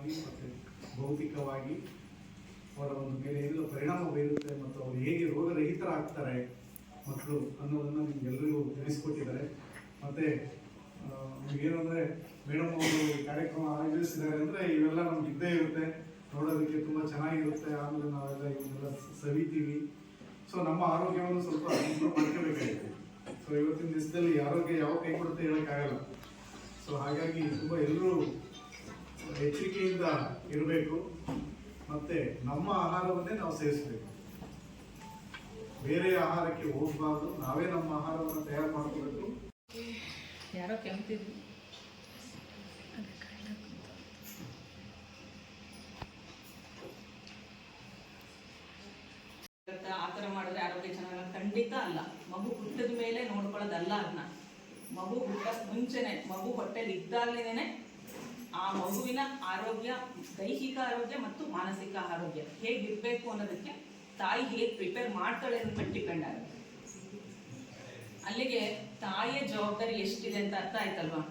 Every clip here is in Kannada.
ಮಾನಸಿಕವಾಗಿ ಮತ್ತು ಭೌತಿಕವಾಗಿ ಅವರ ಒಂದು ಮೇಲೆ ಏನು ಪರಿಣಾಮ ಬೀರುತ್ತೆ ಮತ್ತು ಅವರು ಹೇಗೆ ರೋಗರಹಿತರಾಗ್ತಾರೆ ಮಕ್ಕಳು ಅನ್ನೋದನ್ನು ನಿಮಗೆಲ್ಲರಿಗೂ ತಿಳಿಸ್ಕೊಟ್ಟಿದ್ದಾರೆ. ಮತ್ತು ಏನಂದರೆ ಮೇಡಮ್ ಅವರು ಕಾರ್ಯಕ್ರಮ ಆಯೋಜಿಸಿದ್ದಾರೆ ಅಂದರೆ ಇವೆಲ್ಲ ನಮ್ಗೆ ಇದ್ದೇ ಇರುತ್ತೆ, ನೋಡೋದಕ್ಕೆ ತುಂಬ ಚೆನ್ನಾಗಿರುತ್ತೆ. ಆಮೇಲೆ ನಾವೆಲ್ಲ ಇವನ್ನೆಲ್ಲ ಸವಿತೀವಿ. ಸೊ ನಮ್ಮ ಆರೋಗ್ಯವನ್ನು ಸ್ವಲ್ಪ ಇಂಪ್ರೂವ್ ಮಾಡ್ಕೋಬೇಕಾಗಿದೆ. ಸೊ ಇವತ್ತಿನ ದಿವಸದಲ್ಲಿ ಆರೋಗ್ಯ ಯಾವ ಕೈ ಕೊಡುತ್ತೆ ಹೇಳೋಕ್ಕಾಗಲ್ಲ. ಸೊ ಹಾಗಾಗಿ ತುಂಬ ಎಲ್ಲರೂ ಎಚ್ಚರಿಕೆಯಿಂದ ಇರಬೇಕು ಮತ್ತು ನಮ್ಮ ಆಹಾರವನ್ನೇ ನಾವು ಸೇವಿಸಬೇಕು. ಬೇರೆ ಆಹಾರಕ್ಕೆ ಹೋಗಬಾರ್ದು, ನಾವೇ ನಮ್ಮ ಆಹಾರವನ್ನು ತಯಾರು ಮಾಡ್ಕೋಬೇಕು. ಯಾರೋ ಕೆಮ್ತಿದ್ರು ಆ ಥರ ಮಾಡಿದ್ರೆ ಆರೋಗ್ಯ ಚೆನ್ನಾಗ ಖಂಡಿತ ಅಲ್ಲ. ಮಗು ಹುಟ್ಟಿದ ಮೇಲೆ ನೋಡ್ಕೊಳ್ಳೋದಲ್ಲ. ಅದನ್ನ ಮಗು ಹುಟ್ಟಕ್ಕೆ ಮುಂಚೆನೆ, ಮಗು ಹೊಟ್ಟೆಲಿ ಇದ್ದಾಗಲೇನೆ ಆ ಮಗುವಿನ ಆರೋಗ್ಯ, ದೈಹಿಕ ಆರೋಗ್ಯ ಮತ್ತು ಮಾನಸಿಕ ಆರೋಗ್ಯ ಹೇಗಿರ್ಬೇಕು ಅನ್ನೋದಕ್ಕೆ ತಾಯಿ ಹೇಗೆ ಪ್ರಿಪೇರ್ ಮಾಡ್ತಾಳೆ ಅಂತ ಡಿಪೆಂಡ್ ಆಗುತ್ತೆ. ಅಲ್ಲಿಗೆ ತಾಯಿಯ ಜವಾಬ್ದಾರಿ ಎಷ್ಟಿದೆ ಅಂತ ಅರ್ಥ ಆಯ್ತಲ್ವಾ?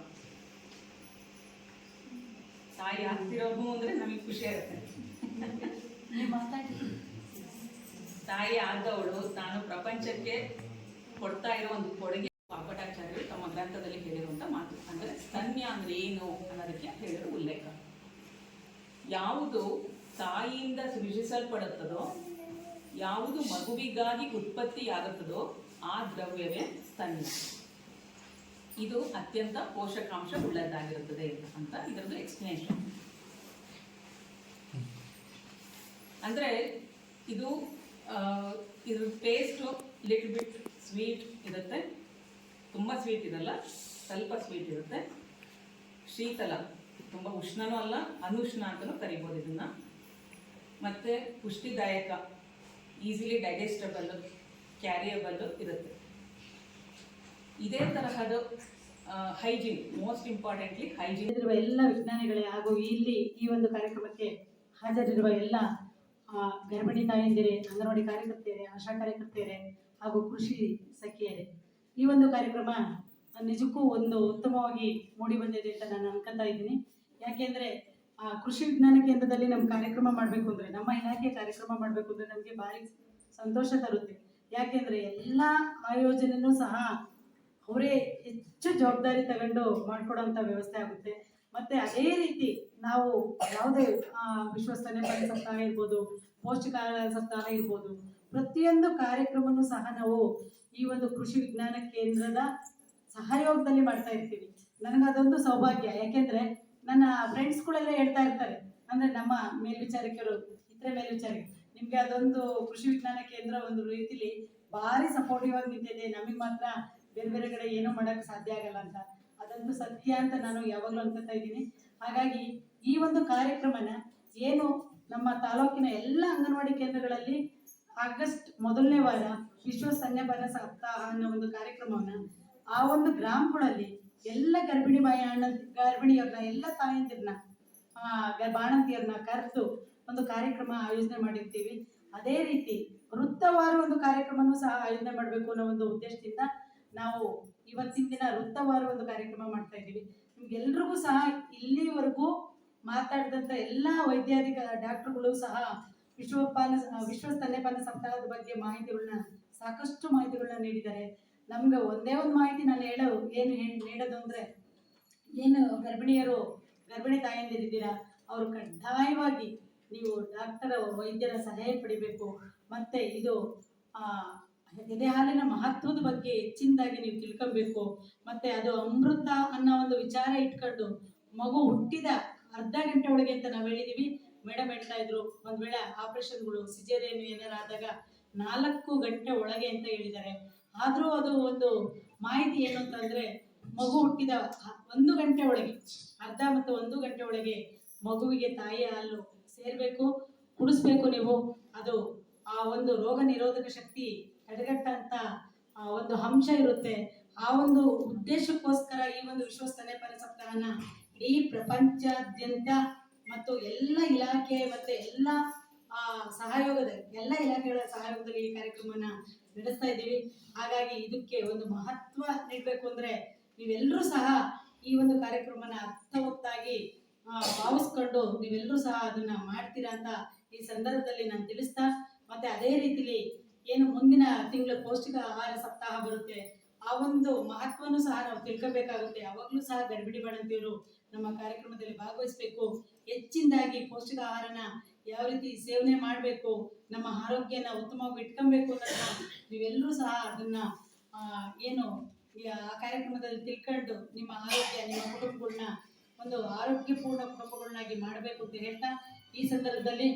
ತಾಯಿ ಆಗ್ತಿರೋದು ಅಂದ್ರೆ ನಮಗೆ ಖುಷಿ ಆಗುತ್ತೆ. ತಾಯಿ ಆದವಳು ತಾನು ಪ್ರಪಂಚಕ್ಕೆ ಕೊಡ್ತಾ ಇರೋ ಒಂದು ಕೊಡುಗೆ. ವಾಗಟಾಚಾರ್ಯರು ತಮ್ಮ ಗ್ರಂಥದಲ್ಲಿ ಹೇಳಿರುವಂತ ಮಾತು ಅಂದ್ರೆ ಸ್ತನ್ಯ ಅಂದ್ರೆ ಏನು ಅನ್ನೋದಕ್ಕೆ ಹೇಳಿರೋ ಉಲ್ಲೇಖ. ಯಾವುದು ತಾಯಿಯಿಂದ ಸೃಜಿಸಲ್ಪಡುತ್ತದೋ, ಯಾವುದು ಮಗುವಿಗಾಗಿ ಉತ್ಪತ್ತಿಯಾಗುತ್ತದೋ ಆ ದ್ರವ್ಯವೇ ಸ್ತನ್ಯ. ಇದು ಅತ್ಯಂತ ಪೋಷಕಾಂಶ ಉಳ್ಳದ್ದಾಗಿರುತ್ತದೆ ಅಂತ ಇದರದ್ದು ಎಕ್ಸ್ಪ್ಲನೇಷನ್. ಅಂದ್ರೆ ಇದು ಇದ್ರ ಟೇಸ್ಟ್ ಲಿಟಲ್ ಬಿಟ್ ಸ್ವೀಟ್ ಇರುತ್ತೆ, ತುಂಬ ಸ್ವೀಟ್ ಇರಲ್ಲ, ಸ್ವಲ್ಪ ಸ್ವೀಟ್ ಇರುತ್ತೆ. ಶೀತಲ, ತುಂಬ ಉಷ್ಣನೂ ಅಲ್ಲ, ಅನುಷ್ಣ ಅಂತಲೂ ಕರಿಬೋದು ಇದನ್ನ. ಮತ್ತೆ ಪುಷ್ಟಿದಾಯಕ, ಈಸಿಲಿ ಡೈಜೆಸ್ಟಬಲ್, ಕ್ಯಾರಿಯಬಲ್ ಇರುತ್ತೆ. ಇದೇ ತರಹದ ಹೈಜೀನ್, ಮೋಸ್ಟ್ ಇಂಪಾರ್ಟೆಂಟ್ಲಿ ಹೈಜೀನ್ ಇರುವ ಎಲ್ಲ ವಿಜ್ಞಾನಿಗಳೇ ಹಾಗೂ ಇಲ್ಲಿ ಈ ಒಂದು ಕಾರ್ಯಕ್ರಮಕ್ಕೆ ಹಾಜರಿರುವ ಎಲ್ಲ ಗರ್ಭಿಣಿ ತಾಯಂದಿರೇ, ಅಂಗನವಾಡಿ ಕಾರ್ಯಕರ್ತೆಯರೇ, ಆಶಾ ಕಾರ್ಯಕರ್ತೆಯರೇ ಹಾಗೂ ಕೃಷಿ ಸಖಿಯರೇ, ಈ ಒಂದು ಕಾರ್ಯಕ್ರಮ ನಿಜಕ್ಕೂ ಒಂದು ಉತ್ತಮವಾಗಿ ಮೂಡಿ ಬಂದಿದೆ ಅಂತ ನಾನು ಅನ್ಕೊತಾ ಇದ್ದೀನಿ. ಯಾಕೆಂದರೆ ಕೃಷಿ ವಿಜ್ಞಾನ ಕೇಂದ್ರದಲ್ಲಿ ನಮ್ಮ ಕಾರ್ಯಕ್ರಮ ಮಾಡಬೇಕು ಅಂದರೆ, ನಮ್ಮ ಇಲಾಖೆ ಕಾರ್ಯಕ್ರಮ ಮಾಡಬೇಕು ಅಂದರೆ ನಮಗೆ ಭಾರಿ ಸಂತೋಷ ತರುತ್ತೆ. ಯಾಕೆಂದರೆ ಎಲ್ಲ ಆಯೋಜನೆಯೂ ಸಹ ಅವರೇ ಹೆಚ್ಚು ಜವಾಬ್ದಾರಿ ತಗೊಂಡು ಮಾಡಿಕೊಡೋಂಥ ವ್ಯವಸ್ಥೆ ಆಗುತ್ತೆ. ಮತ್ತು ಅದೇ ರೀತಿ ನಾವು ಯಾವುದೇ ವಿಶ್ವ ಸ್ತನ್ಯಪಾನ ಸಪ್ತಾಹ ಇರ್ಬೋದು, ಪೌಷ್ಟಿಕಾಹಾರ ಸಪ್ತಾಹ ಇರ್ಬೋದು, ಪ್ರತಿಯೊಂದು ಕಾರ್ಯಕ್ರಮನೂ ಸಹ ನಾವು ಈ ಒಂದು ಕೃಷಿ ವಿಜ್ಞಾನ ಕೇಂದ್ರದ ಸಹಯೋಗದಲ್ಲಿ ಮಾಡ್ತಾ ಇರ್ತೀವಿ. ನನಗದೊಂದು ಸೌಭಾಗ್ಯ. ಯಾಕೆಂದರೆ ನನ್ನ ಫ್ರೆಂಡ್ಸ್ಗಳೆಲ್ಲ ಹೇಳ್ತಾ ಇರ್ತಾರೆ, ಅಂದರೆ ನಮ್ಮ ಮೇಲ್ವಿಚಾರಕರು, ಇತರೆ ಮೇಲ್ವಿಚಾರಕರು, ನಿಮಗೆ ಅದೊಂದು ಕೃಷಿ ವಿಜ್ಞಾನ ಕೇಂದ್ರ ಒಂದು ರೀತಿಲಿ ಭಾರಿ ಸಪೋರ್ಟಿವ್ ಆಗಿ ನಿಂತಿದೆ, ನಮಗೆ ಮಾತ್ರ ಬೇರೆ ಬೇರೆ ಕಡೆ ಏನೂ ಮಾಡೋಕ್ಕೆ ಸಾಧ್ಯ ಆಗಲ್ಲ ಅಂತ. ಅದಂತೂ ಸತ್ಯ ಅಂತ ನಾನು ಯಾವಾಗಲೂ ಅನ್ಕೊತಾ ಇದ್ದೀನಿ. ಹಾಗಾಗಿ ಈ ಒಂದು ಕಾರ್ಯಕ್ರಮನ ಏನು ನಮ್ಮ ತಾಲೂಕಿನ ಎಲ್ಲ ಅಂಗನವಾಡಿ ಕೇಂದ್ರಗಳಲ್ಲಿ ಆಗಸ್ಟ್ ಮೊದಲನೇ ವಾರ ವಿಶ್ವ ಸ್ತನ್ಯಪಾನ ಸಪ್ತಾಹ ಅನ್ನೋ ಒಂದು ಕಾರ್ಯಕ್ರಮವನ್ನು ಆ ಒಂದು ಗ್ರಾಮಗಳಲ್ಲಿ ಎಲ್ಲ ಗರ್ಭಿಣಿಯವ್ರನ್ನ, ಎಲ್ಲ ತಾಯಂದಿರನ್ನ, ಬಾಣಂತಿಯರನ್ನ ಕರೆದು ಒಂದು ಕಾರ್ಯಕ್ರಮ ಆಯೋಜನೆ ಮಾಡಿರ್ತೀವಿ. ಅದೇ ರೀತಿ ವೃತ್ತವಾರ ಒಂದು ಕಾರ್ಯಕ್ರಮನೂ ಸಹ ಆಯೋಜನೆ ಮಾಡಬೇಕು ಅನ್ನೋ ಒಂದು ಉದ್ದೇಶದಿಂದ ನಾವು ಇವತ್ತಿನ ದಿನ ವೃತ್ತವಾರ ಒಂದು ಕಾರ್ಯಕ್ರಮ ಮಾಡ್ತಾ ಇದ್ದೀವಿ. ನಿಮ್ಗೆಲ್ರಿಗೂ ಸಹ ಇಲ್ಲಿವರೆಗೂ ಮಾತಾಡಿದಂಥ ಎಲ್ಲ ಡಾಕ್ಟರ್ಗಳು ಸಹ ವಿಶ್ವ ಸ್ತನ್ಯಪಾನ ಸಪ್ತಾಹದ ಬಗ್ಗೆ ಸಾಕಷ್ಟು ಮಾಹಿತಿಗಳನ್ನ ನೀಡಿದ್ದಾರೆ. ನಮ್ಗೆ ಒಂದೇ ಒಂದು ಮಾಹಿತಿ ನಾನು ನೀಡೋದು ಅಂದರೆ, ಏನು ಗರ್ಭಿಣಿ ತಾಯಂದಿರಿದ್ದೀರಾ, ಅವರು ಕಡ್ಡಾಯವಾಗಿ ನೀವು ವೈದ್ಯರ ಸಲಹೆ ಪಡಿಬೇಕು. ಮತ್ತು ಇದು ಎದೆ ಹಾಲಿನ ಮಹತ್ವದ ಬಗ್ಗೆ ಹೆಚ್ಚಿನದಾಗಿ ನೀವು ತಿಳ್ಕೊಬೇಕು. ಮತ್ತು ಅದು ಅಮೃತ ಅನ್ನೋ ಒಂದು ವಿಚಾರ ಇಟ್ಕೊಂಡು ಮಗು ಹುಟ್ಟಿದ ಅರ್ಧ ಗಂಟೆ ಒಳಗೆ ಅಂತ ನಾವು ಹೇಳಿದ್ದೀವಿ. ಮೇಡಮ್ ಹೇಳ್ತಾ ಇದ್ರು, ಒಂದು ವೇಳೆ ಆಪರೇಷನ್ಗಳು ಸಿಜೇರಿಯನ್ ಏನಾರು ಆದಾಗ 4 ಗಂಟೆ ಒಳಗೆ ಅಂತ ಹೇಳಿದ್ದಾರೆ. ಆದರೂ ಅದು ಒಂದು ಮಾಹಿತಿ ಏನು ಅಂತಂದರೆ, ಮಗು ಹುಟ್ಟಿದ 1 ಗಂಟೆ ಒಳಗೆ, ಅರ್ಧ ಮತ್ತು 1 ಗಂಟೆ ಒಳಗೆ ಮಗುವಿಗೆ ತಾಯಿಯ ಹಾಲು ಸೇರಬೇಕು, ಕುಡಿಸ್ಬೇಕು ನೀವು. ಅದು ಆ ಒಂದು ರೋಗ ನಿರೋಧಕ ಶಕ್ತಿ ತಡೆಗಟ್ಟಂತ ಒಂದು ಅಂಶ ಇರುತ್ತೆ. ಆ ಒಂದು ಉದ್ದೇಶಕ್ಕೋಸ್ಕರ ಈ ಒಂದು ವಿಶ್ವ ಸ್ತನ್ಯಪಾನ ಸಪ್ತಾಹನ ಇಡೀ ಪ್ರಪಂಚಾದ್ಯಂತ ಮತ್ತು ಎಲ್ಲ ಇಲಾಖೆ ಮತ್ತು ಎಲ್ಲ ಇಲಾಖೆಗಳ ಸಹಯೋಗದಲ್ಲಿ ಈ ಕಾರ್ಯಕ್ರಮನ ನಡೆಸ್ತಾ ಇದ್ದೀವಿ. ಹಾಗಾಗಿ ಇದಕ್ಕೆ ಒಂದು ಮಹತ್ವ ನೀಡಬೇಕು ಅಂದರೆ ನೀವೆಲ್ಲರೂ ಸಹ ಈ ಒಂದು ಕಾರ್ಯಕ್ರಮನ ಅರ್ಥವತ್ತಾಗಿ ಭಾವಿಸ್ಕೊಂಡು ನೀವೆಲ್ಲರೂ ಸಹ ಅದನ್ನ ಮಾಡ್ತೀರಾ ಅಂತ ಈ ಸಂದರ್ಭದಲ್ಲಿ ನಾನು ತಿಳಿಸ್ತಾ, ಮತ್ತೆ ಅದೇ ರೀತಿಲಿ ಏನು ಮುಂದಿನ ತಿಂಗಳು ಪೌಷ್ಟಿಕ ಆಹಾರ ಸಪ್ತಾಹ ಬರುತ್ತೆ, ಆ ಒಂದು ಮಹತ್ವನೂ ಸಹ ನಾವು ತಿಳ್ಕೋಬೇಕಾಗುತ್ತೆ. ಅವಾಗಲೂ ಸಹ ಗರ್ಭಿಣಿ ಬಾಣಂತಿಯರು ನಮ್ಮ ಕಾರ್ಯಕ್ರಮದಲ್ಲಿ ಭಾಗವಹಿಸಬೇಕು. ಹೆಚ್ಚಿನದಾಗಿ ಪೌಷ್ಟಿಕ ಆಹಾರನ ಯಾವ ರೀತಿ ಸೇವನೆ ಮಾಡಬೇಕು, ನಮ್ಮ ಆರೋಗ್ಯನ ಉತ್ತಮವಾಗಿ ಇಟ್ಕೊಬೇಕು ಅನ್ನೋದನ್ನ ನೀವೆಲ್ಲರೂ ಸಹ ಅದನ್ನ ಏನು ಆ ಕಾರ್ಯಕ್ರಮದಲ್ಲಿ ತಿಳ್ಕೊಂಡು ನಿಮ್ಮ ಆರೋಗ್ಯ, ನಿಮ್ಮ ಕುಟುಂಬಗಳನ್ನ ಒಂದು ಆರೋಗ್ಯಪೂರ್ಣ ಕುಟುಂಬಗಳನ್ನಾಗಿ ಮಾಡಬೇಕು ಅಂತ ಹೇಳ್ತಾ, ಈ ಸಂದರ್ಭದಲ್ಲಿ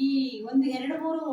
ಈ ಒಂದು 2-3